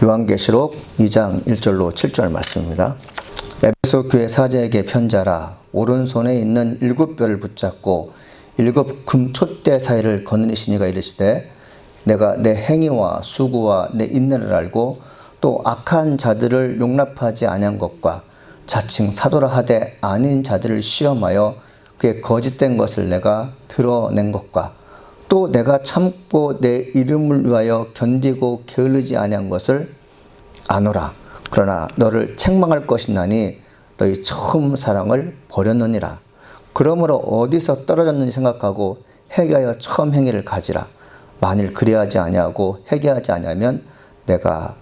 요한계시록 2장 1절로 7절 말씀입니다. 에베소 교회 사제에게 편지하라. 오른손에 있는 7뼈를 붙잡고 7 금촛대 사이를 거느리시니가 이르시되 내가 내 행위와 수고와 내 인내를 알고 또 악한 자들을 용납하지 아니한 것과 자칭 사도라 하되 아닌 자들을 시험하여 그의 거짓된 것을 내가 드러낸 것과 또 내가 참고 내 이름을 위하여 견디고 게으르지 아니한 것을 아노라. 그러나 너를 책망할 것이나니 너희 처음 사랑을 버렸느니라. 그러므로 어디서 떨어졌는지 생각하고 회개하여 처음 행위를 가지라. 만일 그리하지 아니하고 회개하지 아니하면 내가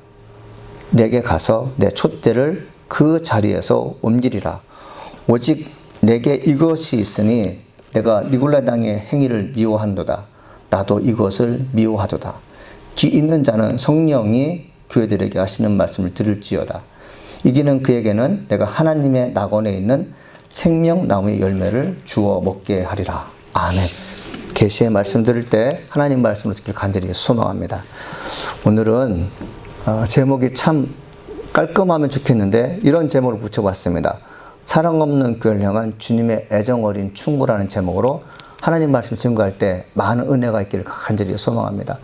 내게 가서 내 촛대를 그 자리에서 옮기리라. 오직 내게 이것이 있으니 내가 니골라당의 행위를 미워한도다. 나도 이것을 미워하도다. 귀 있는 자는 성령이 교회들에게 하시는 말씀을 들을지어다. 이기는 그에게는 내가 하나님의 낙원에 있는 생명나무의 열매를 주어 먹게 하리라. 아멘. 계시의 말씀 들을 때 하나님 말씀을 듣기를 간절히 소망합니다. 오늘은 제목이 참 깔끔하면 좋겠는데 이런 제목을 붙여봤습니다. 사랑 없는 교회를 향한 주님의 애정 어린 충고라는 제목으로 하나님 말씀 증거할 때 많은 은혜가 있기를 간절히 소망합니다.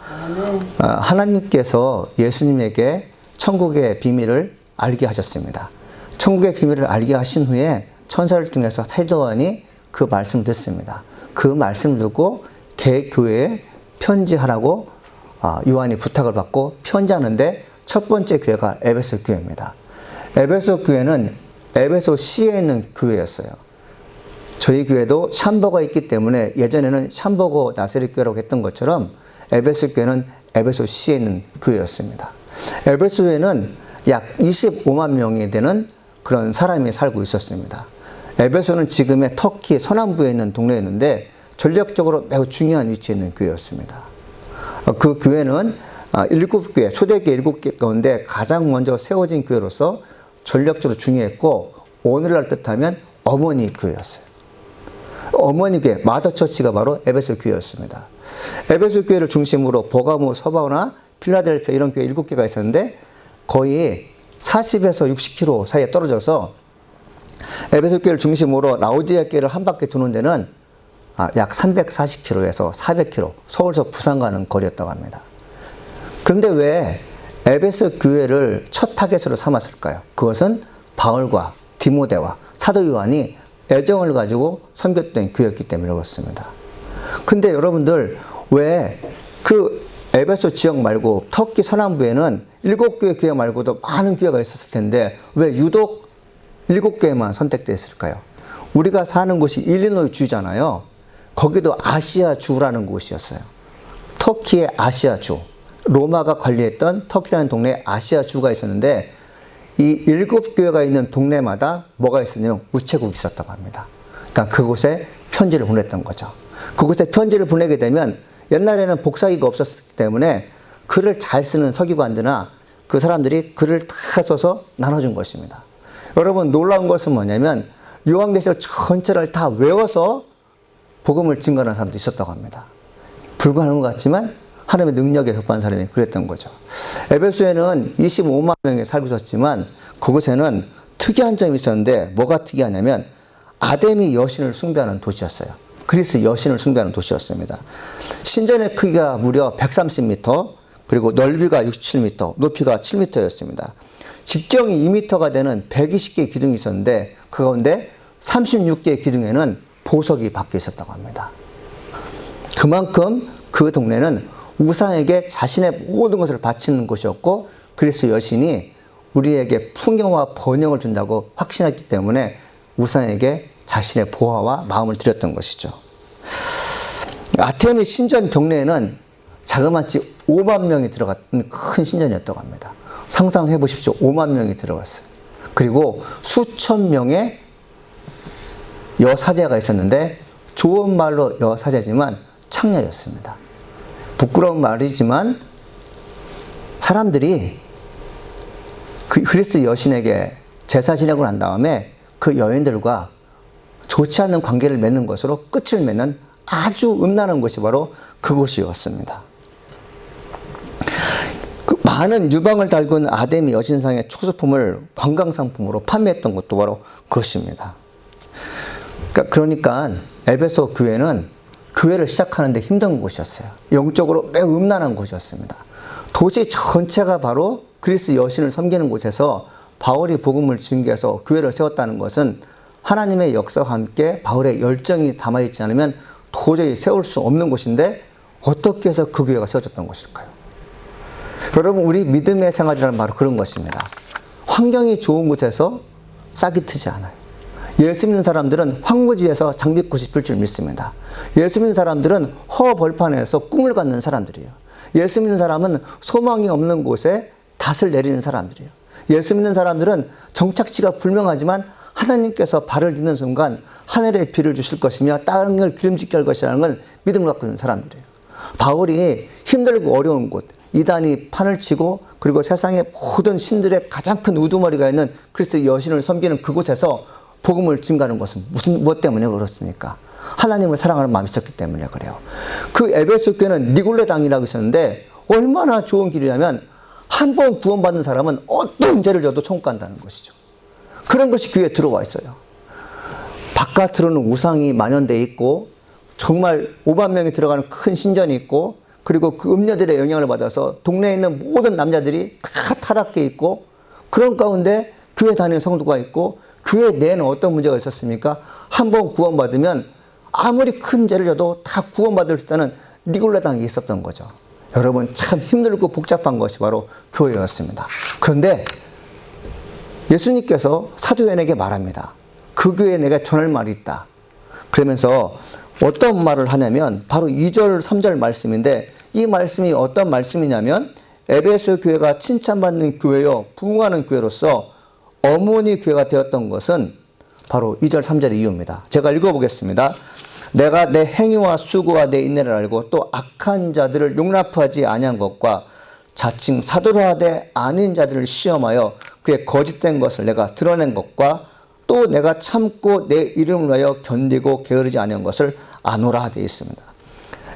하나님께서 예수님에게 천국의 비밀을 알게 하셨습니다. 천국의 비밀을 알게 하신 후에 천사를 통해서 사도요한이 그 말씀을 듣습니다. 그 말씀을 듣고 개교회에 편지하라고 요한이 부탁을 받고 편지하는데 첫 번째 교회가 에베소 교회입니다. 에베소 교회는 에베소시에 있는 교회였어요. 저희 교회도 샴버거가 있기 때문에 예전에는 샴버거 나세렛 교회라고 했던 것처럼 에베소 교회는 에베소시에 있는 교회였습니다. 에베소에는 약 25만 명이 되는 그런 사람이 살고 있었습니다. 에베소는 지금의 터키 서남부에 있는 동네였는데 전략적으로 매우 중요한 위치에 있는 교회였습니다. 그 교회는 7교회, 초대교회 7개 가운데 가장 먼저 세워진 교회로서 전략적으로 중요했고 오늘날 뜻하면 어머니 교회였어요. 어머니 교회, 마더처치가 바로 에베소 교회였습니다. 에베소 교회를 중심으로 버가모, 서바나, 필라델피아 이런 교회 7개가 있었는데 거의 40에서 60km 사이에 떨어져서 에베소 교회를 중심으로 라오디아 교회를 한 바퀴 도는 데는 약 340km에서 400km, 서울에서 부산 가는 거리였다고 합니다. 그런데 왜 에베소 교회를 첫 타겟으로 삼았을까요? 그것은 바울과 디모데와 사도 요한이 애정을 가지고 섬겼던 교회였기 때문에 그렇습니다. 근데 여러분들 왜 그 에베소 지역 말고 터키 서남부에는 7교회 교회 말고도 많은 교회가 있었을 텐데 왜 유독 7교회만 선택됐을까요? 우리가 사는 곳이 일리노이 주잖아요. 거기도 아시아 주라는 곳이었어요. 터키의 아시아 주. 로마가 관리했던 터키라는 동네에 아시아 주가 있었는데 이 7교회가 있는 동네마다 뭐가 있었냐면 우체국이 있었다고 합니다. 그러니까 그곳에 편지를 보냈던 거죠. 그곳에 편지를 보내게 되면 옛날에는 복사기가 없었기 때문에 글을 잘 쓰는 서기관들이나 그 사람들이 글을 다 써서 나눠준 것입니다. 여러분 놀라운 것은 뭐냐면 요한계시록 전체를 다 외워서 복음을 증거하는 사람도 있었다고 합니다. 불가능한 것 같지만 하나님의 능력에 접한 사람이 그랬던 거죠. 에베소에는 25만 명이 살고 있었지만 그곳에는 특이한 점이 있었는데 뭐가 특이하냐면 아데미 여신을 숭배하는 도시였어요. 그리스 여신을 숭배하는 도시였습니다. 신전의 크기가 무려 130m, 그리고 넓이가 67m, 높이가 7m였습니다. 직경이 2m가 되는 120개의 기둥이 있었는데 그 가운데 36개의 기둥에는 보석이 박혀 있었다고 합니다. 그만큼 그 동네는 우상에게 자신의 모든 것을 바치는 곳이었고 그리스 여신이 우리에게 풍요와 번영을 준다고 확신했기 때문에 우상에게 자신의 보화와 마음을 드렸던 것이죠. 아테미 신전 경내에는 자그마치 5만 명이 들어간 큰 신전이었다고 합니다. 상상해 보십시오. 5만 명이 들어갔어요. 그리고 수천 명의 여사제가 있었는데 좋은 말로 여사제지만 창녀였습니다. 부끄러운 말이지만 사람들이 그 그리스 여신에게 제사 지내고 난 다음에 그 여인들과 좋지 않은 관계를 맺는 것으로 끝을 맺는 아주 음란한 곳이 바로 그곳이었습니다. 많은 유방을 달군 아데미 여신상의 축소품을 관광상품으로 판매했던 것도 바로 그것입니다. 그러니까 에베소 교회는 교회를 시작하는데 힘든 곳이었어요. 영적으로 매우 음란한 곳이었습니다. 도시 전체가 바로 그리스 여신을 섬기는 곳에서 바울이 복음을 증거해서 교회를 세웠다는 것은 하나님의 역사와 함께 바울의 열정이 담아있지 않으면 도저히 세울 수 없는 곳인데 어떻게 해서 그 교회가 세워졌던 것일까요? 여러분, 우리 믿음의 생활이라는 바로 그런 것입니다. 환경이 좋은 곳에서 싹이 트지 않아요. 예수 믿는 사람들은 황무지에서 장미꽃이 필 줄 믿습니다. 예수 믿는 사람들은 허벌판에서 꿈을 갖는 사람들이에요. 예수 믿는 사람은 소망이 없는 곳에 닷을 내리는 사람들이에요. 예수 믿는 사람들은 정착지가 불명하지만 하나님께서 발을 딛는 순간 하늘에 비를 주실 것이며 땅을 기름짓게 할 것이라는 건 믿음을 갖고 있는 사람들이에요. 바울이 힘들고 어려운 곳, 이단이 판을 치고 그리고 세상의 모든 신들의 가장 큰 우두머리가 있는 그리스 여신을 섬기는 그곳에서 복음을 증가하는 것은 무엇 때문에 그렇습니까? 하나님을 사랑하는 마음이 있었기 때문에 그래요. 그 에베소 교회는 니골레당이라고 있었는데 얼마나 좋은 길이냐면 한 번 구원받는 사람은 어떤 죄를 져도 천국 간다는 것이죠. 그런 것이 교회에 들어와 있어요. 바깥으로는 우상이 만연되어 있고 정말 5만 명이 들어가는 큰 신전이 있고 그리고 그 음녀들의 영향을 받아서 동네에 있는 모든 남자들이 다 타락해 있고 그런 가운데 교회 다니는 성도가 있고 교회 내에는 어떤 문제가 있었습니까? 한 번 구원받으면 아무리 큰 죄를 져도 다 구원받을 수 있다는 니골라당이 있었던 거죠. 여러분, 참 힘들고 복잡한 것이 바로 교회였습니다. 그런데 예수님께서 사도 요한에게 말합니다. 그 교회에 내가 전할 말이 있다. 그러면서 어떤 말을 하냐면 바로 2절 3절 말씀인데 이 말씀이 어떤 말씀이냐면 에베소 교회가 칭찬받는 교회요 부흥하는 교회로서 어머니 교회가 되었던 것은 바로 2절 3절의 이유입니다. 제가 읽어보겠습니다. 내가 내 행위와 수고와 내 인내를 알고 또 악한 자들을 용납하지 아니한 것과 자칭 사도라 하되 아닌 자들을 시험하여 그의 거짓된 것을 내가 드러낸 것과 또 내가 참고 내 이름을 위하여 견디고 게으르지 아니한 것을 아노라 되어 있습니다.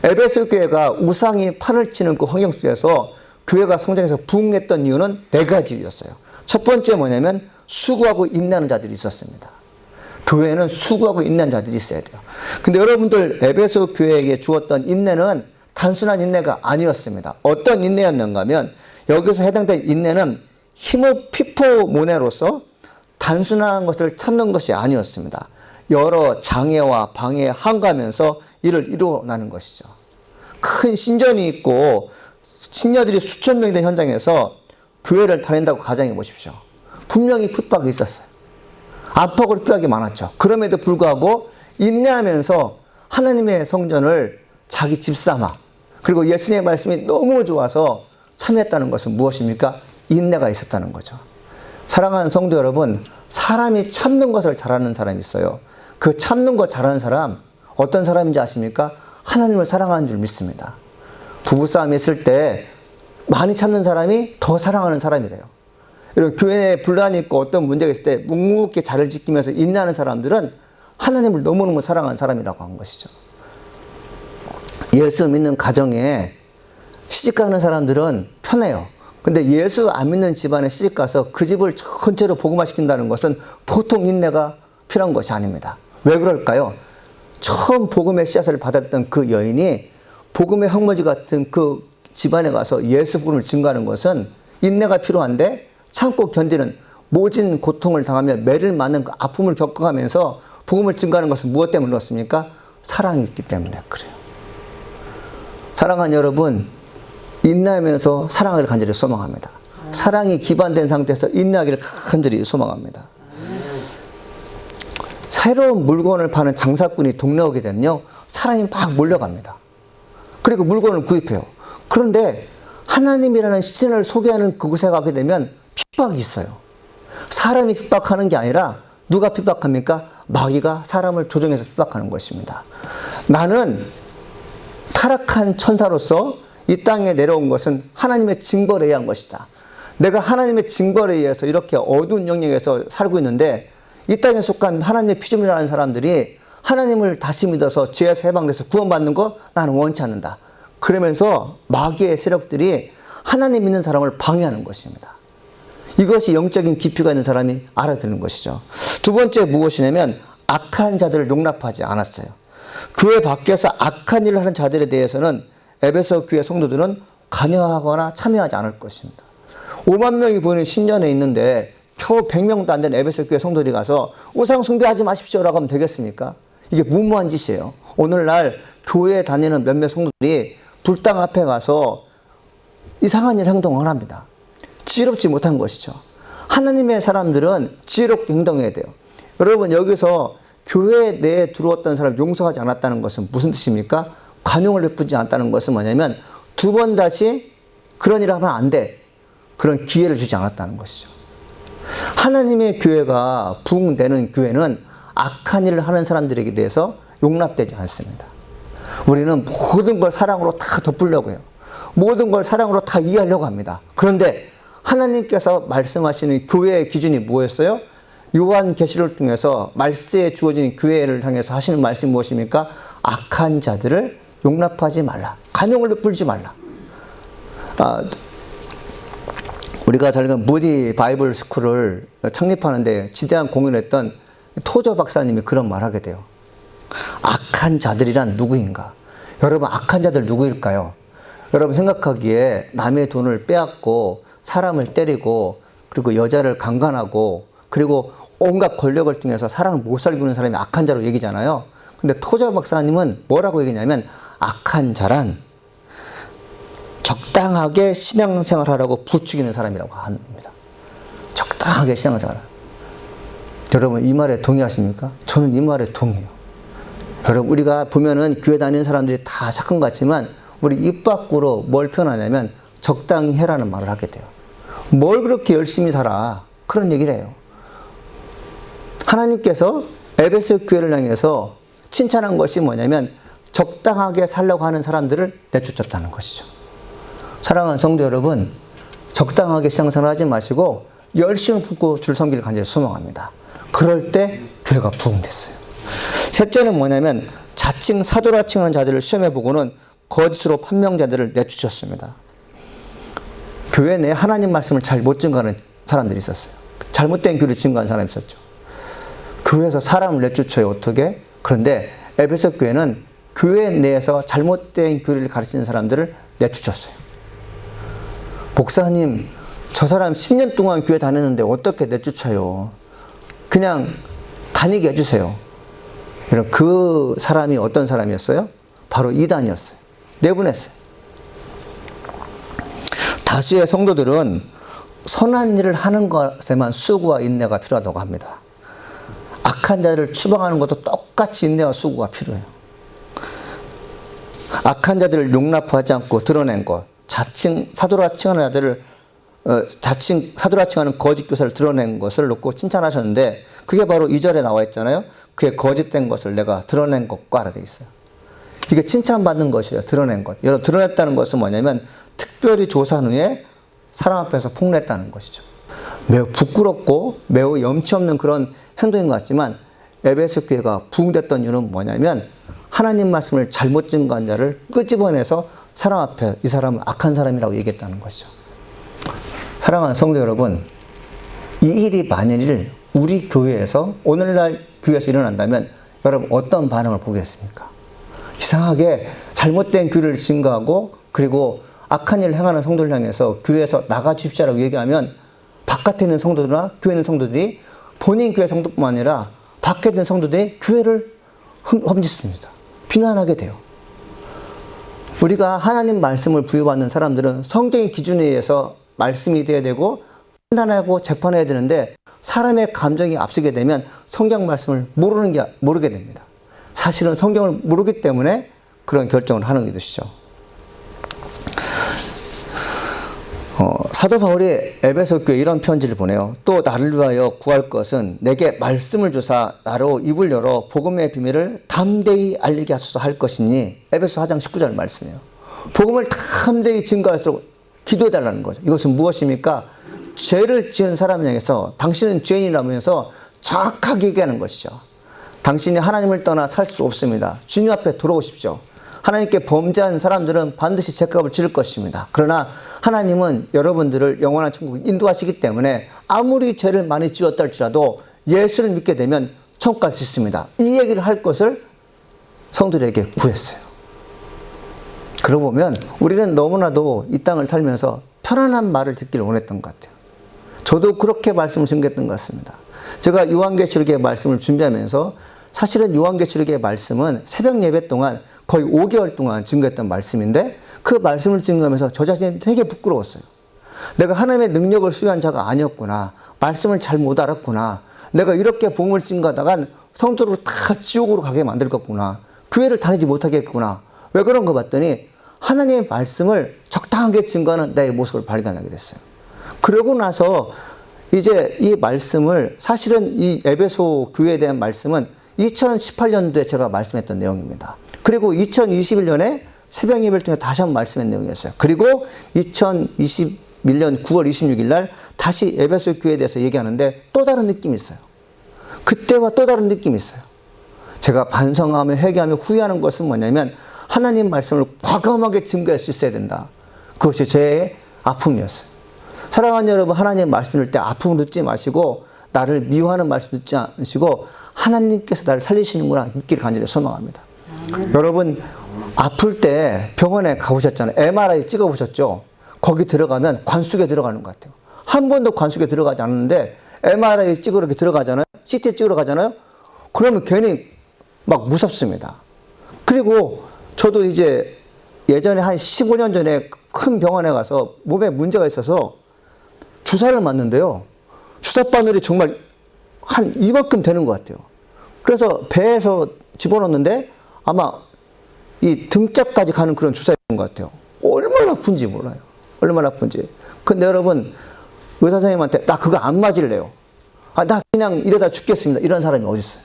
에베소 교회가 우상이 판을 치는 그 환경 속에서 교회가 성장해서 부흥했던 이유는 4가지였어요. 첫 번째 뭐냐면 수고하고 인내하는 자들이 있었습니다. 교회는 수고하고 인내하는 자들이 있어야 돼요. 근데 여러분들 에베소 교회에게 주었던 인내는 단순한 인내가 아니었습니다. 어떤 인내였는가 하면 여기서 해당된 인내는 힘의 피포모네로서 단순한 것을 참는 것이 아니었습니다. 여러 장애와 방해에 항거하면서 이를 이루어나는 것이죠. 큰 신전이 있고 신녀들이 수천 명이 된 현장에서 교회를 다닌다고 가정해 보십시오. 분명히 핍박이 있었어요. 압박으로 핍박이 많았죠. 그럼에도 불구하고 인내하면서 하나님의 성전을 자기 집삼아 그리고 예수님의 말씀이 너무 좋아서 참여했다는 것은 무엇입니까? 인내가 있었다는 거죠. 사랑하는 성도 여러분, 사람이 참는 것을 잘하는 사람이 있어요. 그 참는 것 잘하는 사람 어떤 사람인지 아십니까? 하나님을 사랑하는 줄 믿습니다. 부부싸움이 있을 때 많이 참는 사람이 더 사랑하는 사람이래요. 이런 교회에 분란이 있고 어떤 문제가 있을 때 묵묵히 자리를 지키면서 인내하는 사람들은 하나님을 너무너무 사랑하는 사람이라고 한 것이죠. 예수 믿는 가정에 시집가는 사람들은 편해요. 근데 예수 안 믿는 집안에 시집가서 그 집을 전체로 복음화시킨다는 것은 보통 인내가 필요한 것이 아닙니다. 왜 그럴까요? 처음 복음의 씨앗을 받았던 그 여인이 복음의 황무지 같은 그 집안에 가서 예수 복음을 증거하는 것은 인내가 필요한데 참고 견디는 모진 고통을 당하며 매를 맞는 그 아픔을 겪어가면서 복음을 증거하는 것은 무엇 때문에 그렇습니까? 사랑이 있기 때문에 그래요. 사랑하는 여러분, 인내하면서 사랑을 간절히 소망합니다. 사랑이 기반된 상태에서 인내하기를 간절히 소망합니다. 새로운 물건을 파는 장사꾼이 동네 오게 되면요, 사람이 막 몰려갑니다. 그리고 물건을 구입해요. 그런데 하나님이라는 신을 소개하는 그곳에 가게 되면 핍박이 있어요. 사람이 핍박하는 게 아니라 누가 핍박합니까? 마귀가 사람을 조종해서 핍박하는 것입니다. 나는 타락한 천사로서 이 땅에 내려온 것은 하나님의 징벌에 의한 것이다. 내가 하나님의 징벌에 의해서 이렇게 어두운 영역에서 살고 있는데 이 땅에 속한 하나님의 피조물이라는 사람들이 하나님을 다시 믿어서 죄에서 해방돼서 구원받는 거 나는 원치 않는다. 그러면서 마귀의 세력들이 하나님 믿는 사람을 방해하는 것입니다. 이것이 영적인 깊이가 있는 사람이 알아듣는 것이죠. 두 번째 무엇이냐면 악한 자들을 용납하지 않았어요. 교회 밖에서 악한 일을 하는 자들에 대해서는 에베소 교회 성도들은 관여하거나 참여하지 않을 것입니다. 5만 명이 보이는 신전에 있는데 겨우 100명도 안 되는 에베소 교회 성도들이 가서 우상 숭배하지 마십시오라고 하면 되겠습니까? 이게 무모한 짓이에요. 오늘날 교회에 다니는 몇몇 성도들이 불당 앞에 가서 이상한 일 행동을 합니다. 지혜롭지 못한 것이죠. 하나님의 사람들은 지혜롭게 행동해야 돼요. 여러분 여기서 교회 내에 들어왔던 사람을 용서하지 않았다는 것은 무슨 뜻입니까? 관용을 베푸지 않았다는 것은 뭐냐면 두 번 다시 그런 일을 하면 안 돼. 그런 기회를 주지 않았다는 것이죠. 하나님의 교회가 부흥되는 교회는 악한 일을 하는 사람들에게 대해서 용납되지 않습니다. 우리는 모든 걸 사랑으로 다 덮으려고 해요. 모든 걸 사랑으로 다 이해하려고 합니다. 그런데 하나님께서 말씀하시는 교회의 기준이 뭐였어요? 요한계시를 통해서 말세에 주어진 교회를 향해서 하시는 말씀이 무엇입니까? 악한 자들을 용납하지 말라. 관용을 베풀지 말라. 우리가 잘 아는 무디 바이블 스쿨을 창립하는데 지대한 공연을 했던 토저 박사님이 그런 말 하게 돼요. 악한 자들이란 누구인가? 여러분 악한 자들 누구일까요? 여러분 생각하기에 남의 돈을 빼앗고 사람을 때리고 그리고 여자를 강간하고 그리고 온갖 권력을 통해서 사람을 못 살고 있는 사람이 악한 자로 얘기잖아요. 근데 토저 박사님은 뭐라고 얘기냐면 악한 자란 적당하게 신앙생활하라고 부추기는 사람이라고 합니다. 적당하게 신앙생활. 여러분 이 말에 동의하십니까? 저는 이 말에 동의해요. 여러분 우리가 보면은 교회 다니는 사람들이 다 착한 것 같지만 우리 입 밖으로 뭘 표현하냐면 적당히 해라는 말을 하게 돼요. 뭘 그렇게 열심히 살아? 그런 얘기를 해요. 하나님께서 에베소 교회를 향해서 칭찬한 것이 뭐냐면 적당하게 살려고 하는 사람들을 내쫓았다는 것이죠. 사랑하는 성도 여러분, 적당하게 신앙생활 하지 마시고 열심히 품고 줄 섬기를 간절히 소망합니다. 그럴 때 교회가 부흥됐어요. 셋째는 뭐냐면 자칭 사도라 칭하는 자들을 시험해 보고는 거짓으로 판명자들을 내쫓았습니다. 교회 내에 하나님 말씀을 잘 못 증거하는 사람들이 있었어요. 잘못된 교리를 증거하는 사람이 있었죠. 교회에서 사람을 내쫓아요. 어떻게? 그런데 에베소 교회는 교회 내에서 잘못된 교리를 가르치는 사람들을 내쫓았어요. 목사님, 저 사람 10년 동안 교회 다녔는데 어떻게 내쫓아요? 그냥 다니게 해주세요. 그 사람이 어떤 사람이었어요? 바로 이단이었어요. 내보냈어요. 다수의 성도들은 선한 일을 하는 것에만 수고와 인내가 필요하다고 합니다. 악한 자를 추방하는 것도 똑같이 인내와 수고가 필요해요. 악한 자들을 용납하지 않고 드러낸 것, 자칭 사도라 칭하는 자들을 자칭 사도라 칭하는 거짓 교사를 드러낸 것을 놓고 칭찬하셨는데 그게 바로 2절에 나와 있잖아요. 그의 거짓된 것을 내가 드러낸 것과 하라 되어 있어요. 이게 칭찬받는 것이에요. 드러낸 것. 여러분 드러냈다는 것은 뭐냐면 특별히 조사한 후에 사람 앞에서 폭로했다는 것이죠. 매우 부끄럽고 매우 염치 없는 그런 행동인 것 같지만 에베소 교회가 부흥됐던 이유는 뭐냐면 하나님 말씀을 잘못 증거한 자를 끄집어내서 사람 앞에 이 사람은 악한 사람이라고 얘기했다는 것이죠. 사랑하는 성도 여러분, 이 일이 만일 우리 교회에서 오늘날 교회에서 일어난다면 여러분 어떤 반응을 보겠습니까? 이상하게 잘못된 교리를 증거하고 그리고 악한 일을 행하는 성도를 향해서 교회에서 나가주십시오라고 얘기하면 바깥에 있는 성도들이나 교회 있는 성도들이 본인 교회 성도뿐만 아니라 밖에 있는 성도들이 교회를 험짓습니다. 비난하게 돼요. 우리가 하나님 말씀을 부여받는 사람들은 성경의 기준에 의해서 말씀이 되어야 되고 판단하고 재판해야 되는데 사람의 감정이 앞서게 되면 성경 말씀을 모르게 됩니다. 사실은 성경을 모르기 때문에 그런 결정을 하는 것이죠. 사도 바울이 에베소 교회에 이런 편지를 보내요. 또 나를 위하여 구할 것은 내게 말씀을 주사 나로 입을 열어 복음의 비밀을 담대히 알리게 하소서 할 것이니 에베소 4장 19절 말씀이에요. 복음을 담대히 증거할수록 기도해달라는 거죠. 이것은 무엇입니까? 죄를 지은 사람을 향해서 당신은 죄인이라면서 정확하게 얘기하는 것이죠. 당신이 하나님을 떠나 살 수 없습니다. 주님 앞에 돌아오십시오. 하나님께 범죄한 사람들은 반드시 죄값을 치를 것입니다. 그러나 하나님은 여러분들을 영원한 천국에 인도하시기 때문에 아무리 죄를 많이 지었다 할지라도 예수를 믿게 되면 천국 갈 수 있습니다. 이 얘기를 할 것을 성도들에게 구했어요. 그러고 보면 우리는 너무나도 이 땅을 살면서 편안한 말을 듣기를 원했던 것 같아요. 저도 그렇게 말씀을 증거했던 것 같습니다. 제가 요한계시록의 말씀을 준비하면서 사실은 요한계시록의 말씀은 새벽 예배 동안 거의 5개월 동안 증거했던 말씀인데 그 말씀을 증거하면서 저 자신이 되게 부끄러웠어요. 내가 하나님의 능력을 수여한 자가 아니었구나. 말씀을 잘 못 알았구나. 내가 이렇게 복음을 증거하다간 성도를 다 지옥으로 가게 만들 거구나. 교회를 다니지 못하겠구나. 왜 그런 거 봤더니 하나님의 말씀을 적당하게 증거하는 내 모습을 발견하게 됐어요. 그러고 나서 이제 이 말씀을 사실은 이 에베소 교회에 대한 말씀은 2018년도에 제가 말씀했던 내용입니다. 그리고 2021년에 새벽 예배를 통해 다시 한번 말씀한 내용이었어요. 그리고 2021년 9월 26일 날 다시 에베소 교회에 대해서 얘기하는데 또 다른 느낌이 있어요. 그때와 또 다른 느낌이 있어요. 제가 반성하며 회개하며 후회하는 것은 뭐냐면 하나님 말씀을 과감하게 증거할 수 있어야 된다. 그것이 제 아픔이었어요. 사랑하는 여러분, 하나님 말씀 들을 때 아픔을 듣지 마시고 나를 미워하는 말씀 듣지 않으시고 하나님께서 나를 살리시는구나 믿기를 간절히 소망합니다. 여러분 아플 때 병원에 가보셨잖아요. MRI 찍어보셨죠? 거기 들어가면 관속에 들어가는 것 같아요. 한 번도 관속에 들어가지 않았는데 MRI 찍으러 들어가잖아요. CT 찍으러 가잖아요. 그러면 괜히 막 무섭습니다. 그리고 저도 이제 예전에 한 15년 전에 큰 병원에 가서 몸에 문제가 있어서 주사를 맞는데요. 주사 바늘이 정말 한 이만큼 되는 것 같아요. 그래서 배에서 집어넣는데 아마 이 등짝까지 가는 그런 주사였던 것 같아요. 얼마나 아픈지 몰라요. 얼마나 아픈지. 근데 여러분 의사 선생님한테 나 그거 안 맞을래요. 아, 나 그냥 이러다 죽겠습니다. 이런 사람이 어디 있어요?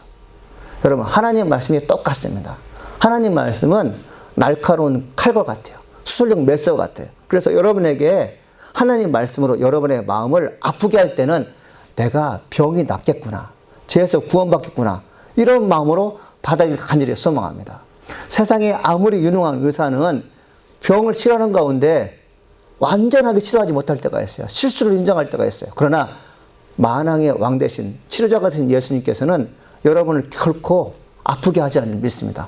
여러분 하나님 말씀이 똑같습니다. 하나님 말씀은 날카로운 칼과 같아요. 수술용 메서 같아요. 그래서 여러분에게 하나님 말씀으로 여러분의 마음을 아프게 할 때는 내가 병이 낫겠구나. 죄에서 구원받겠구나. 이런 마음으로 받아들일 간절히 소망합니다. 세상에 아무리 유능한 의사는 병을 치료하는 가운데 완전하게 치료하지 못할 때가 있어요. 실수를 인정할 때가 있어요. 그러나 만왕의 왕 대신 치료자 같은 예수님께서는 여러분을 결코 아프게 하지 않을 믿습니다.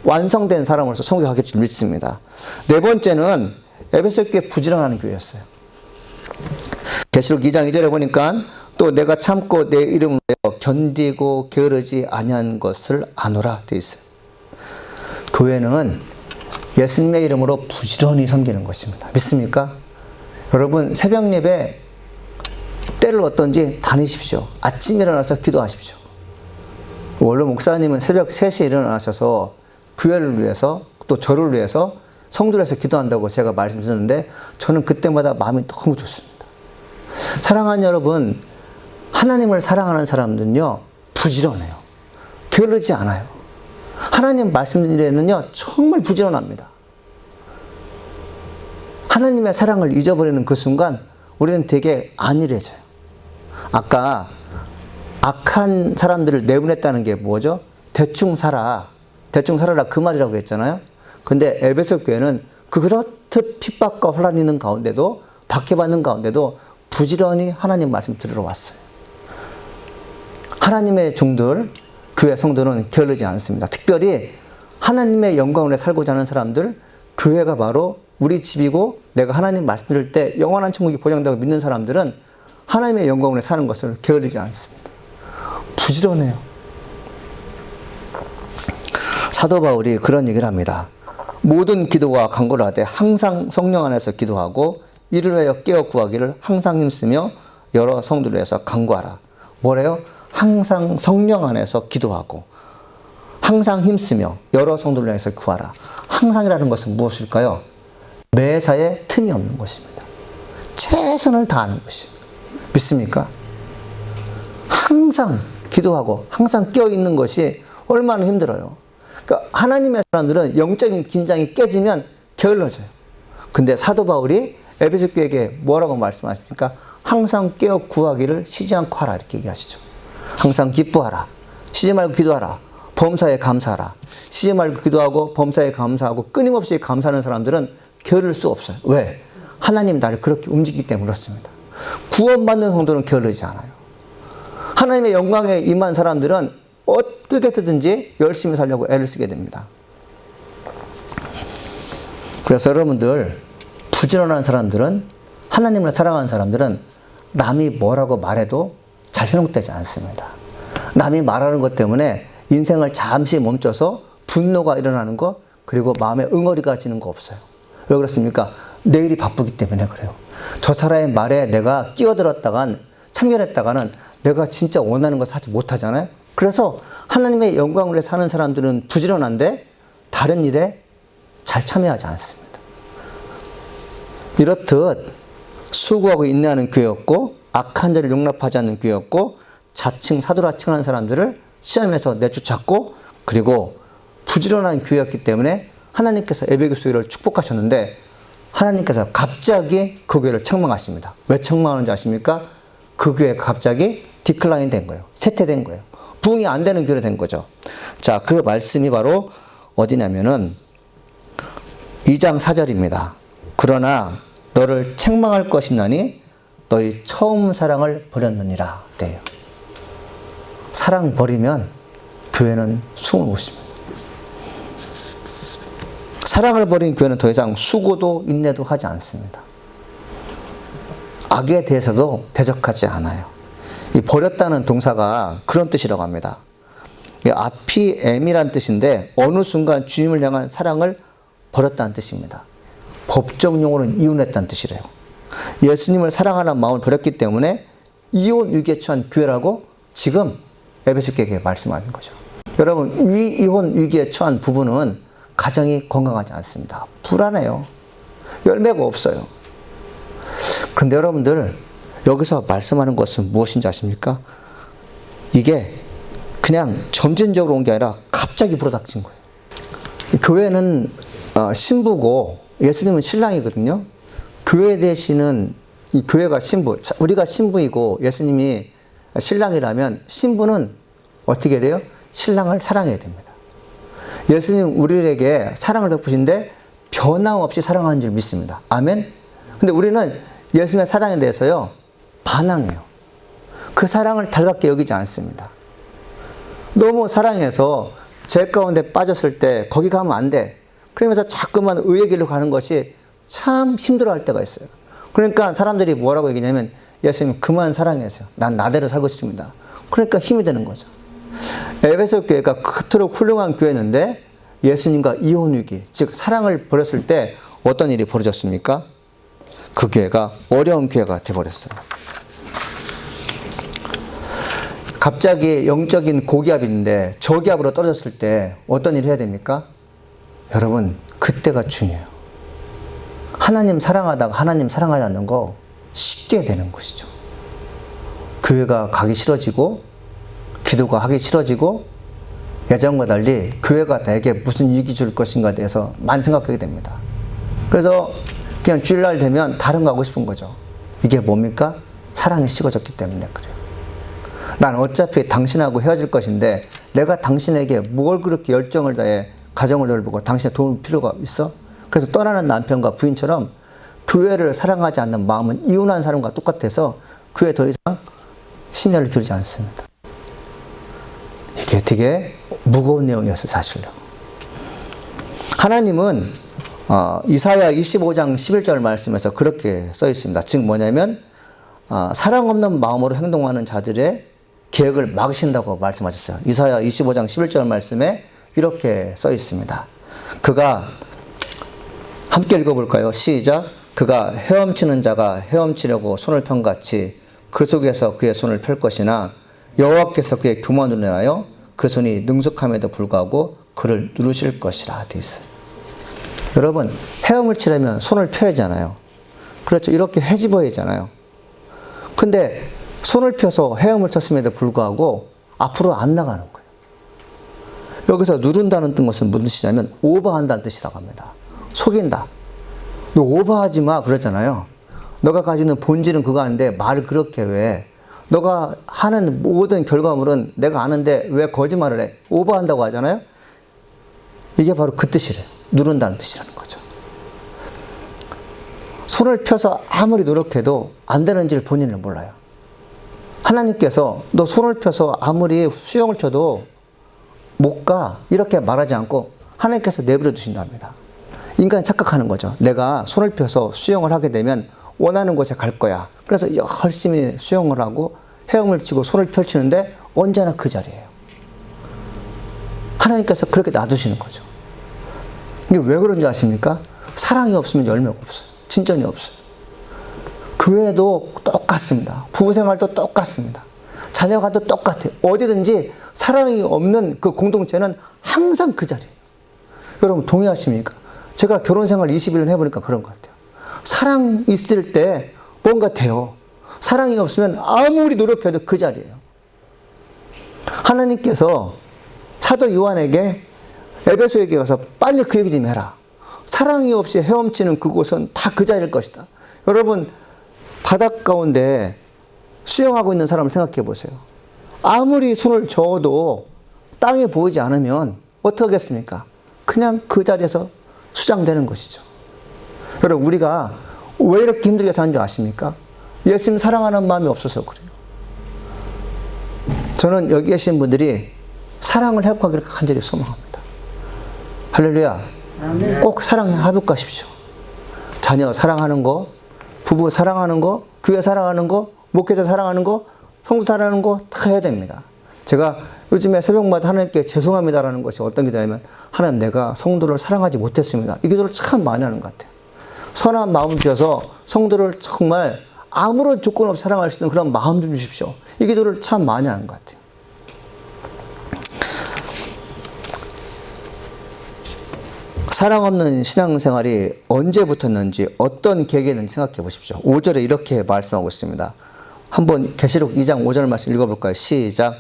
완성된 사람으로서 천국에 가게 줄 믿습니다. 네 번째는 에베소 교회 부지런하는 교회였어요. 계시록 2장 2절에 보니까 또 내가 참고 내 이름으로 견디고 게으르지 아니한 것을 아노라 되어 있어요. 교회는 예수님의 이름으로 부지런히 섬기는 것입니다. 믿습니까? 여러분 새벽 예배 때를 어떤지 다니십시오. 아침 일어나서 기도하십시오. 원래 목사님은 새벽 3시에 일어나셔서 교회를 위해서 또 저를 위해서 성도를 위해서 기도한다고 제가 말씀드렸는데 저는 그때마다 마음이 너무 좋습니다. 사랑하는 여러분, 하나님을 사랑하는 사람들은요 부지런해요. 게으르지 않아요. 하나님 말씀드리는요 정말 부지런합니다. 하나님의 사랑을 잊어버리는 그 순간 우리는 되게 안일해져요. 아까 악한 사람들을 내보냈다는 게 뭐죠? 대충 살아라 그 말이라고 했잖아요. 근데 에베소 교회는 그렇듯 핍박과 혼란이 있는 가운데도 박해받는 가운데도 부지런히 하나님 말씀 들으러 왔어요. 하나님의 종들, 교회 성도는 게으르지 않습니다. 특별히 하나님의 영광을 살고자 하는 사람들, 교회가 바로 우리 집이고 내가 하나님 말씀 들을 때 영원한 천국이 보장되고 믿는 사람들은 하나님의 영광을 사는 것을 게으르지 않습니다. 부지런해요. 사도 바울이 그런 얘기를 합니다. 모든 기도와 간구를 하되 항상 성령 안에서 기도하고 이를 위하여 깨어 구하기를 항상 힘쓰며 여러 성도를 위해서 간구하라. 뭐래요? 항상 성령 안에서 기도하고 항상 힘쓰며 여러 성도를 위해서 구하라. 항상이라는 것은 무엇일까요? 매사에 틈이 없는 것입니다. 최선을 다하는 것입니다. 믿습니까? 항상 기도하고 항상 깨어있는 것이 얼마나 힘들어요. 그러니까 하나님의 사람들은 영적인 긴장이 깨지면 게을러져요. 근데 사도 바울이 에베소 교회에게 뭐라고 말씀하십니까? 항상 깨어 구하기를 쉬지 않고 하라 이렇게 얘기하시죠. 항상 기뻐하라. 쉬지 말고 기도하라. 범사에 감사하라. 쉬지 말고 기도하고 범사에 감사하고 끊임없이 감사하는 사람들은 게으를 수 없어요. 왜? 하나님이 나를 그렇게 움직이기 때문에 그렇습니다. 구원받는 성도는 게으르지 않아요. 하나님의 영광에 임한 사람들은 어떻게 해서든지 열심히 살려고 애를 쓰게 됩니다. 그래서 여러분들, 부지런한 사람들은, 하나님을 사랑하는 사람들은 남이 뭐라고 말해도 잘 현혹되지 않습니다. 남이 말하는 것 때문에 인생을 잠시 멈춰서 분노가 일어나는 것, 그리고 마음에 응어리가 지는 거 없어요. 왜 그렇습니까? 내일이 바쁘기 때문에 그래요. 저 사람의 말에 내가 끼어들었다간, 참견했다가는 내가 진짜 원하는 것을 하지 못하잖아요. 그래서 하나님의 영광을 위해 사는 사람들은 부지런한데 다른 일에 잘 참여하지 않습니다. 이렇듯 수고하고 인내하는 교회였고, 악한 자를 용납하지 않는 교회였고, 자칭 사도라 칭하는 사람들을 시험에서 내쫓았고, 그리고 부지런한 교회였기 때문에 하나님께서 에베소교회를 축복하셨는데, 하나님께서 갑자기 그 교회를 책망하십니다. 왜 책망하는지 아십니까? 그 교회가 갑자기 디클라인 된 거예요. 쇠퇴된 거예요. 부흥이 안 되는 교회가 된 거죠. 자, 그 말씀이 바로 어디냐면은 2장 4절입니다. 그러나 너를 책망할 것이나니 너희 처음 사랑을 버렸느니라. 돼요. 사랑 버리면 교회는 숨을 못 쉽니다. 사랑을 버린 교회는 더 이상 수고도 인내도 하지 않습니다. 악에 대해서도 대적하지 않아요. 이 버렸다는 동사가 그런 뜻이라고 합니다. 아피엠이란 뜻인데 어느 순간 주님을 향한 사랑을 버렸다는 뜻입니다. 법적 용어로는 이혼했다는 뜻이래요. 예수님을 사랑하는 마음을 버렸기 때문에 이혼 위기에 처한 교회라고 지금 에베소교회에 말씀하는 거죠. 여러분, 이혼 위기에 처한 부부는 가정이 건강하지 않습니다. 불안해요. 열매가 없어요. 근데 여러분들, 여기서 말씀하는 것은 무엇인지 아십니까? 이게 그냥 점진적으로 온 게 아니라 갑자기 불어닥친 거예요. 교회는 신부고 예수님은 신랑이거든요. 교회 되시는 이 교회가 신부, 우리가 신부이고 예수님이 신랑이라면 신부는 어떻게 돼요? 신랑을 사랑해야 됩니다. 예수님 우리에게 사랑을 베푸신데 변함없이 사랑하는 줄 믿습니다. 아멘? 근데 우리는 예수님의 사랑에 대해서요, 반항해요. 그 사랑을 달갑게 여기지 않습니다. 너무 사랑해서 죄 가운데 빠졌을 때 거기 가면 안 돼. 그러면서 자꾸만 의의 길로 가는 것이 참 힘들어할 때가 있어요. 그러니까 사람들이 뭐라고 얘기냐면 예수님 그만 사랑하세요. 난 나대로 살고 싶습니다. 그러니까 힘이 되는 거죠. 에베소 교회가 그토록 훌륭한 교회였는데 예수님과 이혼 위기, 즉 사랑을 버렸을 때 어떤 일이 벌어졌습니까? 그 교회가 어려운 교회가 돼버렸어요. 갑자기 영적인 고기압인데 저기압으로 떨어졌을 때 어떤 일을 해야 됩니까? 여러분, 그때가 중요해요. 하나님 사랑하다가 하나님 사랑하지 않는 거 쉽게 되는 것이죠. 교회가 가기 싫어지고 기도가 하기 싫어지고 예전과 달리 교회가 나에게 무슨 이익이 줄 것인가에 대해서 많이 생각하게 됩니다. 그래서 그냥 주일날 되면 다른 거 하고 싶은 거죠. 이게 뭡니까? 사랑이 식어졌기 때문에 그래요. 난 어차피 당신하고 헤어질 것인데 내가 당신에게 뭘 그렇게 열정을 다해 가정을 돌보고 당신의 도울 필요가 있어? 그래서 떠나는 남편과 부인처럼 교회를 사랑하지 않는 마음은 이혼한 사람과 똑같아서 교회 더 이상 심려를 기울이지 않습니다. 이게 되게 무거운 내용이었어요, 사실요. 하나님은 이사야 25장 11절 말씀에서 그렇게 써 있습니다. 즉 뭐냐면 사랑 없는 마음으로 행동하는 자들의 계획을 막으신다고 말씀하셨어요. 이사야 25장 11절 말씀에 이렇게 써 있습니다. 그가 함께 읽어볼까요? 시작. 그가 헤엄치는 자가 헤엄치려고 손을 편같이 그 속에서 그의 손을 펼 것이나 여호와께서 그의 교만으로 인하여 그 손이 능숙함에도 불구하고 그를 누르실 것이라 되어 있어요. 여러분, 헤엄을 치려면 손을 펴야잖아요. 그렇죠. 이렇게 헤집어야잖아요. 근데 손을 펴서 헤엄을 쳤음에도 불구하고 앞으로 안 나가는 거예요. 여기서 누른다는 것은 무슨 뜻이냐면 오버한다는 뜻이라고 합니다. 속인다. 너 오버하지 마 그러잖아요. 너가 가지고 있는 본질은 그거 아닌데 말을 그렇게 왜? 너가 하는 모든 결과물은 내가 아는데 왜 거짓말을 해? 오버한다고 하잖아요. 이게 바로 그 뜻이래요. 누른다는 뜻이라는 거죠. 손을 펴서 아무리 노력해도 안 되는지를 본인은 몰라요. 하나님께서 너 손을 펴서 아무리 수영을 쳐도 못 가 이렇게 말하지 않고 하나님께서 내버려 두신답니다. 인간이 착각하는 거죠. 내가 손을 펴서 수영을 하게 되면 원하는 곳에 갈 거야. 그래서 열심히 수영을 하고 헤엄을 치고 손을 펼치는데 언제나 그 자리예요. 하나님께서 그렇게 놔두시는 거죠. 이게 왜 그런지 아십니까? 사랑이 없으면 열매가 없어요. 진전이 없어요. 교회도 똑같습니다. 부부생활도 똑같습니다. 자녀가도 똑같아요. 어디든지 사랑이 없는 그 공동체는 항상 그 자리예요. 여러분 동의하십니까? 제가 결혼생활 21년 해보니까 그런 것 같아요. 사랑 있을 때 뭔가 돼요. 사랑이 없으면 아무리 노력해도 그 자리예요. 하나님께서 사도 요한에게 에베소에게 가서 빨리 그 얘기 좀 해라. 사랑이 없이 헤엄치는 그곳은 다 그 자리일 것이다. 여러분 바닷 가운데 수영하고 있는 사람을 생각해 보세요. 아무리 손을 저어도 땅에 보이지 않으면 어떻게 하겠습니까? 그냥 그 자리에서 수장되는 것이죠. 여러분 우리가 왜 이렇게 힘들게 사는 줄 아십니까? 예수님 사랑하는 마음이 없어서 그래요. 저는 여기 계신 분들이 사랑을 회복하기를 간절히 소망합니다. 할렐루야. 아멘. 꼭 사랑에 회복하십시오. 자녀 사랑하는 거, 부부 사랑하는 거, 교회 사랑하는 거, 목회자 사랑하는 거, 성도 사랑하는 거 다 해야 됩니다. 제가 요즘에 새벽마다 하나님께 죄송합니다라는 것이 어떤 기도냐면 하나님 내가 성도를 사랑하지 못했습니다. 이 기도를 참 많이 하는 것 같아요. 선한 마음 주셔서 성도를 정말 아무런 조건 없이 사랑할 수 있는 그런 마음 좀 주십시오. 이 기도를 참 많이 하는 것 같아요. 사랑 없는 신앙생활이 언제부터였는지 어떤 계기였는지 생각해 보십시오. 5절에 이렇게 말씀하고 있습니다. 한번 계시록 2장 5절 말씀 읽어볼까요? 시작.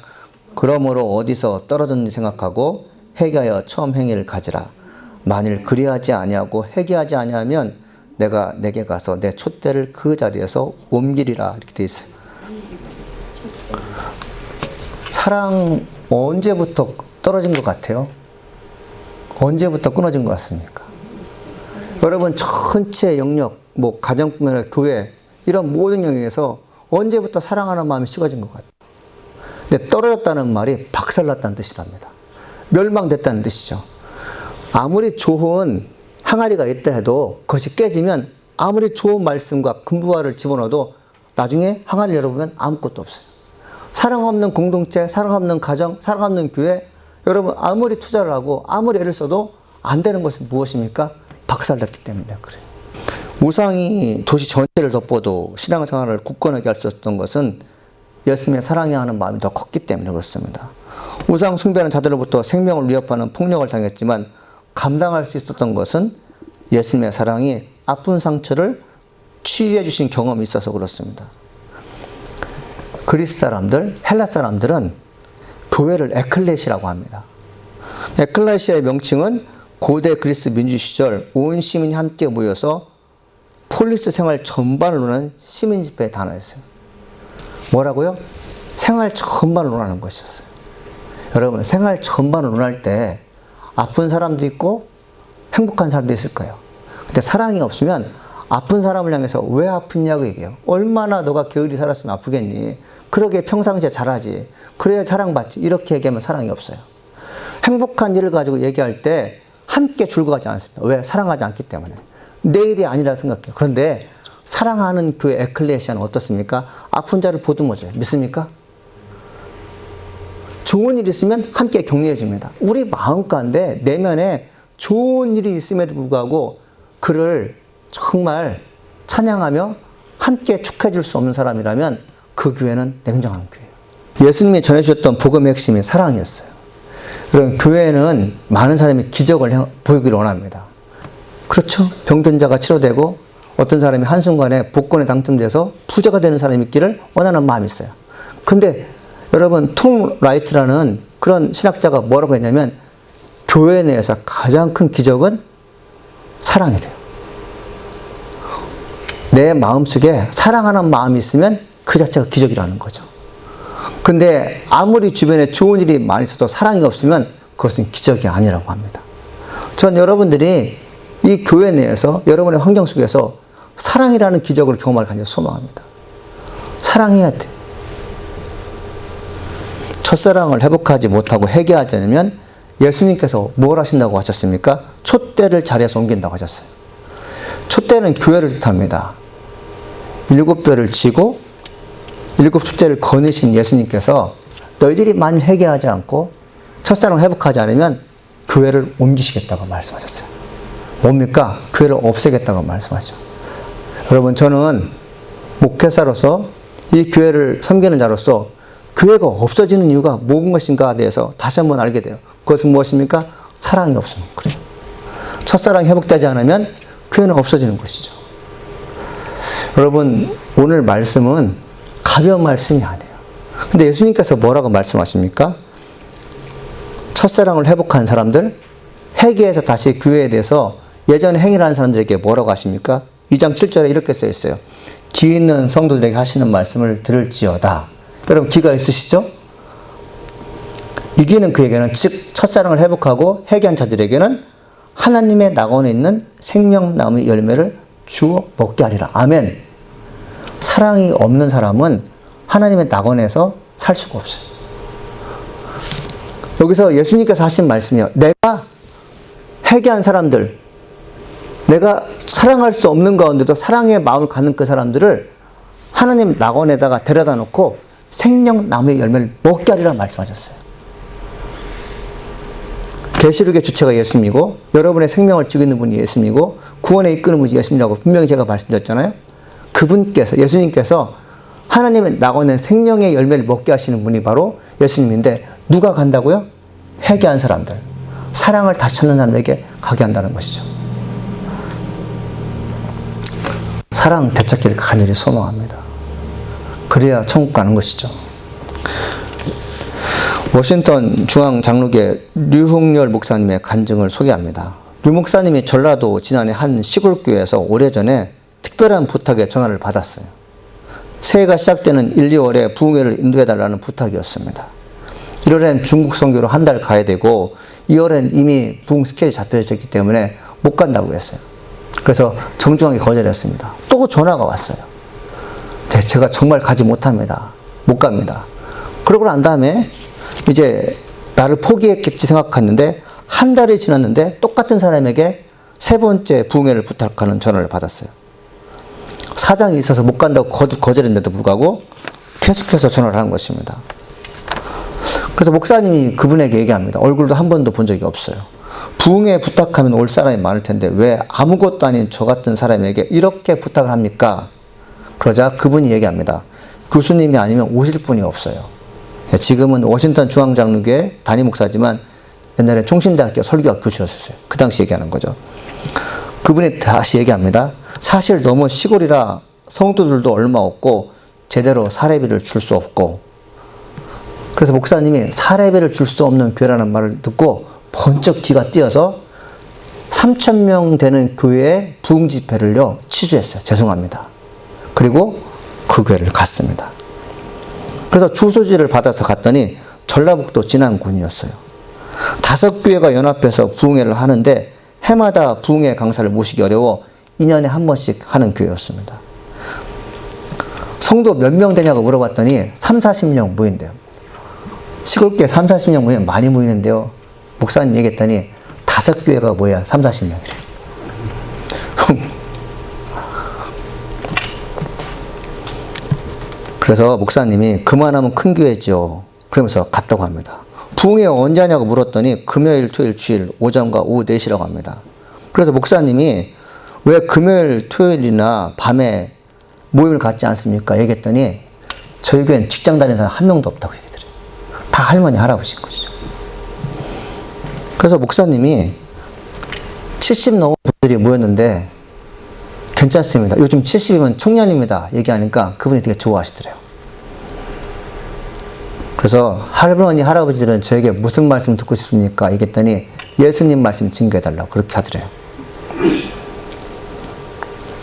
그러므로 어디서 떨어졌는지 생각하고 회개하여 처음 행위를 가지라. 만일 그리하지 아니하고 회개하지 아니하면 내가 내게 가서 내 촛대를 그 자리에서 옮기리라. 이렇게 되어 있어요. 사랑 언제부터 떨어진 것 같아요? 언제부터 끊어진 것 같습니까? 여러분 전체 영역, 뭐 가정뿐만 교회 이런 모든 영역에서 언제부터 사랑하는 마음이 식어진 것 같아요? 근데 떨어졌다는 말이 박살났다는 뜻이랍니다. 멸망됐다는 뜻이죠. 아무리 좋은 항아리가 있다 해도 그것이 깨지면 아무리 좋은 말씀과 금부화를 집어넣어도 나중에 항아리를 열어보면 아무것도 없어요. 사랑 없는 공동체, 사랑 없는 가정, 사랑 없는 교회, 여러분 아무리 투자를 하고 아무리 애를 써도 안 되는 것은 무엇입니까? 박살났기 때문에 그래요. 우상이 도시 전체를 덮어도 신앙생활을 굳건하게 할 수 없었던 것은 예수님의 사랑해야 하는 마음이 더 컸기 때문에 그렇습니다. 우상 숭배하는 자들로부터 생명을 위협하는 폭력을 당했지만 감당할 수 있었던 것은 예수님의 사랑이 아픈 상처를 치유해 주신 경험이 있어서 그렇습니다. 그리스 사람들, 헬라 사람들은 교회를 에클레시라고 합니다. 에클레시아의 명칭은 고대 그리스 민주 시절 온 시민이 함께 모여서 폴리스 생활 전반을 논하는 시민 집회의 단어였어요. 뭐라고요? 생활 전반을 논하는 것이었어요. 여러분 생활 전반을 논할 때 아픈 사람도 있고 행복한 사람도 있을 거예요. 근데 사랑이 없으면 아픈 사람을 향해서 왜 아프냐고 얘기해요. 얼마나 너가 게을리 살았으면 아프겠니? 그러게 평상시에 잘하지. 그래야 사랑받지. 이렇게 얘기하면 사랑이 없어요. 행복한 일을 가지고 얘기할 때 함께 즐거워하지 않습니다. 왜? 사랑하지 않기 때문에. 내 일이 아니라 생각해요. 그런데 사랑하는 교회 에클레시아는 어떻습니까? 아픈 자를 보듬어줘요. 믿습니까? 좋은 일이 있으면 함께 격려해 줍니다. 우리 마음 가운데 내면에 좋은 일이 있음에도 불구하고 그를 정말 찬양하며 함께 축하해 줄 수 없는 사람이라면 그 교회는 냉정한 교회예요. 예수님이 전해주셨던 복음의 핵심이 사랑이었어요. 그럼 교회는 많은 사람이 기적을 보이기를 원합니다. 그렇죠? 병든 자가 치료되고 어떤 사람이 한순간에 복권에 당첨돼서 부자가 되는 사람이 있기를 원하는 마음이 있어요. 근데 여러분 톰 라이트라는 그런 신학자가 뭐라고 했냐면 교회 내에서 가장 큰 기적은 사랑이래요. 내 마음속에 사랑하는 마음이 있으면 그 자체가 기적이라는 거죠. 근데 아무리 주변에 좋은 일이 많이 있어도 사랑이 없으면 그것은 기적이 아니라고 합니다. 전 여러분들이 이 교회 내에서 여러분의 환경 속에서 사랑이라는 기적을 경험할 간절히 소망합니다. 사랑해야 돼. 첫사랑을 회복하지 못하고 회개하지 않으면 예수님께서 뭘 하신다고 하셨습니까? 촛대를 자리에서 옮긴다고 하셨어요. 촛대는 교회를 뜻합니다. 7뼈를 쥐고 7촛대를 거느신 예수님께서 너희들이 만일 회개하지 않고 첫사랑 회복하지 않으면 교회를 옮기시겠다고 말씀하셨어요. 뭡니까? 교회를 없애겠다고 말씀하죠. 여러분, 저는 목회자로서 이 교회를 섬기는 자로서 교회가 없어지는 이유가 무엇인가에 대해서 다시 한번 알게 돼요. 그것은 무엇입니까? 사랑이 없으면 그래요. 첫사랑이 회복되지 않으면 교회는 없어지는 것이죠. 여러분, 오늘 말씀은 가벼운 말씀이 아니에요. 근데 예수님께서 뭐라고 말씀하십니까? 첫사랑을 회복한 사람들, 회개해서 다시 교회에 대해서 예전에 행위를 하는 사람들에게 뭐라고 하십니까? 2장 7절에 이렇게 써 있어요. 귀 있는 성도들에게 하시는 말씀을 들을지어다. 여러분, 귀가 있으시죠? 이기는 그에게는, 즉 첫사랑을 회복하고 회개한 자들에게는 하나님의 낙원에 있는 생명나무의 열매를 주어 먹게 하리라. 아멘. 사랑이 없는 사람은 하나님의 낙원에서 살 수가 없어요. 여기서 예수님께서 하신 말씀이요. 내가 회개한 사람들, 내가 사랑할 수 없는 가운데도 사랑의 마음을 갖는 그 사람들을 하나님 낙원에다가 데려다 놓고 생명나무의 열매를 먹게 하리라 말씀하셨어요. 계시록의 주체가 예수님이고 여러분의 생명을 쥐고 있는 분이 예수님이고 구원에 이끄는 분이 예수님이라고 분명히 제가 말씀드렸잖아요. 그분께서, 예수님께서 하나님의 낙원에 생명의 열매를 먹게 하시는 분이 바로 예수님인데 누가 간다고요? 회개한 사람들, 사랑을 다시 찾는 사람에게 가게 한다는 것이죠. 사랑 되찾기를 간절히 소망합니다. 그래야 천국 가는 것이죠. 워싱턴 중앙장로교 류흥렬 목사님의 간증을 소개합니다. 류 목사님이 전라도 진안의 한 시골교회에서 오래전에 특별한 부탁에 전화를 받았어요. 새해가 시작되는 1, 2월에 부흥회를 인도해달라는 부탁이었습니다. 1월엔 중국 선교로 한 달 가야 되고 2월엔 이미 부흥 스케줄이 잡혀져 있기 때문에 못 간다고 했어요. 그래서 정중하게 거절했습니다. 또 전화가 왔어요. 네, 제가 정말 가지 못합니다. 못 갑니다. 그러고 난 다음에 이제 나를 포기했겠지 생각했는데 한 달이 지났는데 똑같은 사람에게 세 번째 부흥회를 부탁하는 전화를 받았어요. 사정이 있어서 못 간다고 거절했는데도 불구하고 계속해서 전화를 한 것입니다. 그래서 목사님이 그분에게 얘기합니다. 얼굴도 한 번도 본 적이 없어요. 부흥회 부탁하면 올 사람이 많을 텐데 왜 아무것도 아닌 저 같은 사람에게 이렇게 부탁을 합니까? 그러자 그분이 얘기합니다. 교수님이 아니면 오실 분이 없어요. 지금은 워싱턴 중앙장로교회 담임 목사지만 옛날에 총신대학교 설교학 교수였어요. 그 당시 얘기하는 거죠. 그분이 다시 얘기합니다. 사실 너무 시골이라 성도들도 얼마 없고 제대로 사례비를 줄 수 없고, 그래서 목사님이 사례비를 줄 수 없는 교회라는 말을 듣고 번쩍 기가 뛰어서 3,000명 되는 교회의 부흥 집회를요 취소했어요. 죄송합니다. 그리고 그 교회를 갔습니다. 그래서 주소지를 받아서 갔더니 전라북도 진안군이었어요. 5교회가 연합해서 부흥회를 하는데 해마다 부흥회 강사를 모시기 어려워 2년에 한 번씩 하는 교회였습니다. 성도 몇 명 되냐고 물어봤더니 3, 40명 모인대요. 시골교회 3, 40명 모이면 많이 모이는데요. 목사님 얘기했더니 5교회가 모여야 3, 40명이래요. 그래서 목사님이 그만하면 큰 교회죠. 그러면서 갔다고 합니다. 부흥회 언제 하냐고 물었더니 금요일, 토요일, 주일 오전과 오후 4시라고 합니다. 그래서 목사님이 왜 금요일, 토요일이나 밤에 모임을 갖지 않습니까? 얘기했더니 저희 교회는 직장 다니는 사람 한 명도 없다고 얘기더래요. 다 할머니, 할아버지인 것이죠. 그래서 목사님이 70 넘은 분들이 모였는데 괜찮습니다. 요즘 70이면 청년입니다. 얘기하니까 그분이 되게 좋아하시더래요. 그래서 할머니, 할아버지들은 저에게 무슨 말씀 듣고 싶습니까? 얘기했더니 예수님 말씀 증거해달라고 그렇게 하더래요.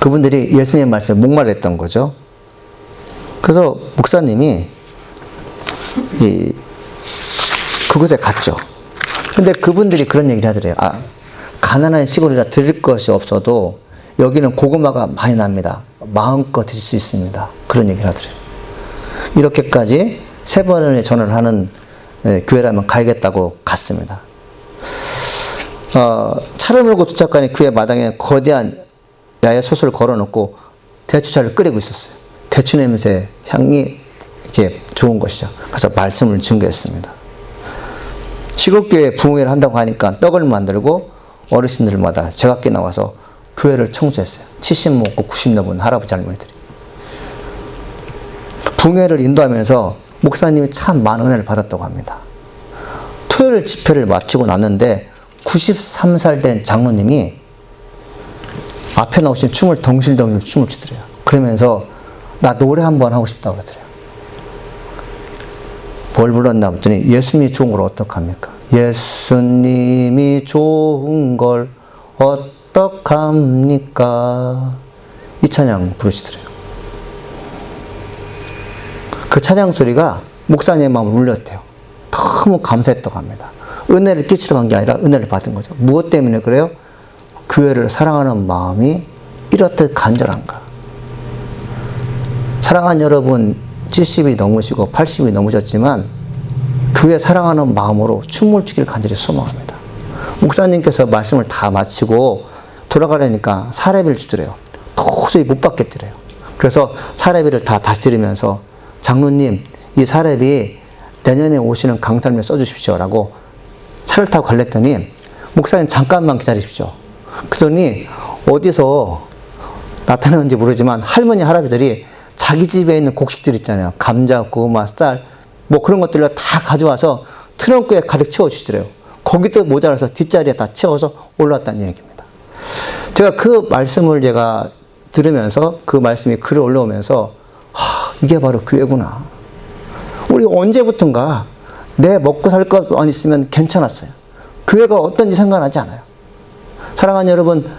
그분들이 예수님 말씀에 목말랐던 거죠. 그래서 목사님이 그곳에 갔죠. 근데 그분들이 그런 얘기를 하더래요. 가난한 시골이라 드릴 것이 없어도 여기는 고구마가 많이 납니다. 마음껏 드실 수 있습니다. 그런 얘기를 하더래요. 이렇게까지 3번의 전화를 하는 교회라면 가야겠다고 갔습니다. 차를 몰고 도착하니 교회 마당에 거대한 야외 솥을 걸어놓고 대추차를 끓이고 있었어요. 대추 냄새 향이 이제 좋은 것이죠. 그래서 말씀을 증거했습니다. 시골교회에 부흥회를 한다고 하니까 떡을 만들고 어르신들마다 제각기 나와서 교회를 청소했어요. 70 먹고 90 넘은 할아버지 할머니들이. 부흥회를 인도하면서 목사님이 참 많은 은혜를 받았다고 합니다. 토요일 집회를 마치고 났는데 93살 된 장로님이 앞에 나오신 춤을 덩실덩실 춤을 추더래요. 그러면서 나 노래 한번 하고 싶다고 그러더래요. 뭘 불렀나 했더니 예수님이 좋은 걸 어떡합니까? 예수님이 좋은 걸 어떡합니까? 이 찬양 부르시더래요. 그 찬양 소리가 목사님의 마음을 울렸대요. 너무 감사했다고 합니다. 은혜를 끼치러 간 게 아니라 은혜를 받은 거죠. 무엇 때문에 그래요? 교회를 사랑하는 마음이 이렇듯 간절한가. 사랑하는 여러분, 70이 넘으시고 80이 넘으셨지만 교회 사랑하는 마음으로 춤을 추기를 간절히 소망합니다. 목사님께서 말씀을 다 마치고 돌아가려니까 사례비를 주더래요. 도저히 못 받겠더래요. 그래서 사례비를 다 다시 드리면서 장로님, 이 사례비 내년에 오시는 강사님에 써주십시오라고 차를 타고 갈랬더니 목사님 잠깐만 기다리십시오. 그러더니 어디서 나타나는지 모르지만 할머니 할아버지들이 자기 집에 있는 곡식들 있잖아요. 감자, 고구마, 쌀 뭐 그런 것들을 다 가져와서 트렁크에 가득 채워주시더래요. 거기도 모자라서 뒷자리에 다 채워서 올라왔다는 얘기입니다. 제가 그 말씀을 제가 들으면서 그 말씀이 글을 올라오면서 이게 바로 교회구나. 우리 언제부턴가 내 먹고 살 것만 있으면 괜찮았어요. 교회가 어떤지 상관하지 않아요. 사랑하는 여러분,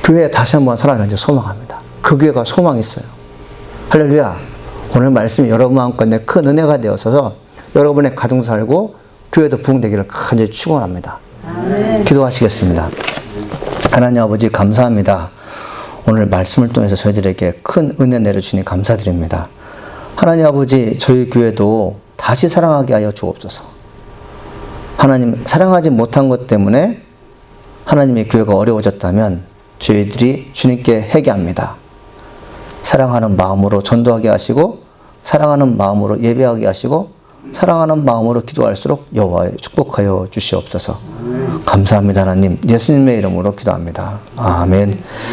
교회에 다시 한번 살아가는지 소망합니다. 그 교회가 소망이 있어요. 할렐루야. 오늘 말씀이 여러분 마음껏 큰 은혜가 되어서 여러분의 가정도 살고 교회도 부흥되기를 간절히 축원합니다. 기도하시겠습니다. 하나님 아버지 감사합니다. 오늘 말씀을 통해서 저희들에게 큰 은혜 내려주시니 감사드립니다. 하나님 아버지, 저희 교회도 다시 사랑하게 하여 주옵소서. 하나님, 사랑하지 못한 것 때문에 하나님의 교회가 어려워졌다면 저희들이 주님께 회개합니다. 사랑하는 마음으로 전도하게 하시고 사랑하는 마음으로 예배하게 하시고 사랑하는 마음으로 기도할수록 여호와의 축복하여 주시옵소서. 감사합니다. 하나님, 예수님의 이름으로 기도합니다. 아멘.